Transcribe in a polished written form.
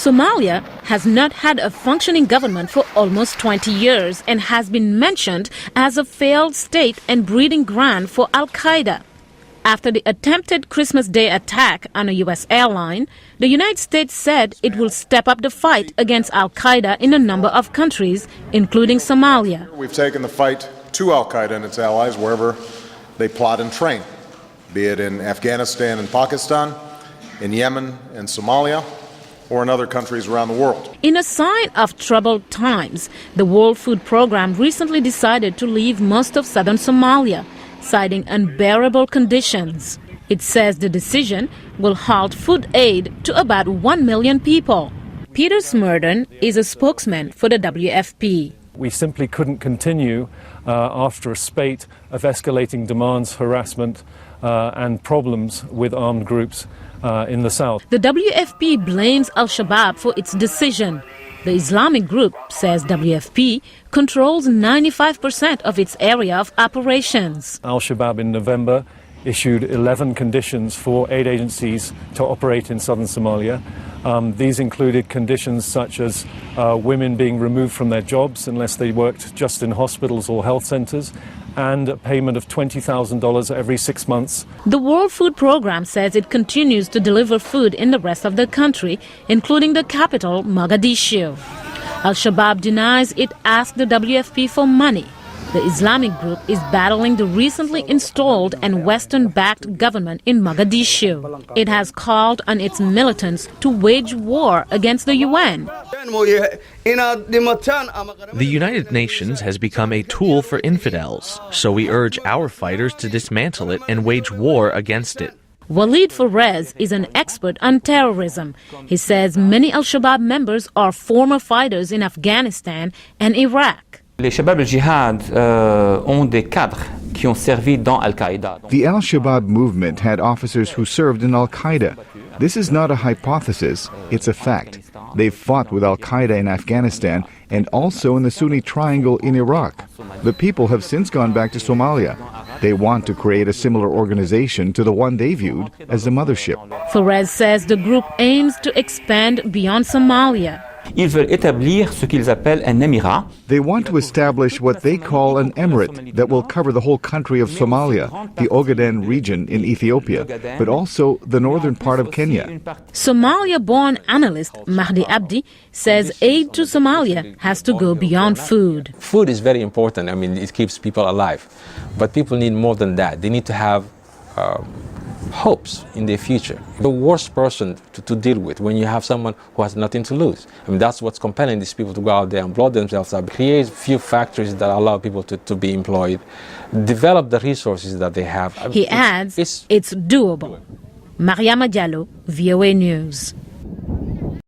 Somalia has not had a functioning government for almost 20 years and has been mentioned as a failed state and breeding ground for al-Qaida. After the attempted Christmas Day attack on a U.S. airline, the United States said it will step up the fight against al-Qaida in a number of countries, including Somalia. We've taken the fight to al-Qaida and its allies wherever they plot and train, be it in Afghanistan and Pakistan, in Yemen and Somalia, or in other countries around the world. In a sign of troubled times, the World Food Programme recently decided to leave most of southern Somalia, citing unbearable conditions. It says the decision will halt food aid to about 1 million people. Peter Smurden is a spokesman for the WFP. We simply couldn't continue after a spate of escalating demands, harassment and problems with armed groups in the south. The WFP blames al-Shabaab for its decision. The Islamic group, says WFP, controls 95% of its area of operations. Al-Shabaab in November issued 11 conditions for aid agencies to operate in southern Somalia. These included conditions such as women being removed from their jobs unless they worked just in hospitals or health centers, and a payment of $20,000 every 6 months. The World Food Programme says it continues to deliver food in the rest of the country, including the capital, Mogadishu. Al-Shabaab denies it asked the WFP for money. The Islamic group is battling the recently installed and Western-backed government in Mogadishu. It has called on its militants to wage war against the UN. The United Nations has become a tool for infidels, so we urge our fighters to dismantle it and wage war against it. Walid Forez is an expert on terrorism. He says many al-Shabaab members are former fighters in Afghanistan and Iraq. The al-Shabaab movement had officers who served in al-Qaida. This is not a hypothesis, it's a fact. They've fought with al-Qaida in Afghanistan and also in the Sunni Triangle in Iraq. The people have since gone back to Somalia. They want to create a similar organization to the one they viewed as the mothership. Forez says the group aims to expand beyond Somalia. They want to establish what they call an emirate that will cover the whole country of Somalia, the Ogaden region in Ethiopia, but also the northern part of Kenya. Somalia-born analyst Mahdi Abdi says aid to Somalia has to go beyond food. Food is very important. I mean, it keeps people alive. But people need more than that. They need to have hopes in their future. The worst person to deal with when you have someone who has nothing to lose. I mean, that's what's compelling these people to go out there and blow themselves up, create few factories that allow people to be employed, develop the resources that they have. He adds, it's doable. Mariama Diallo, VOA News.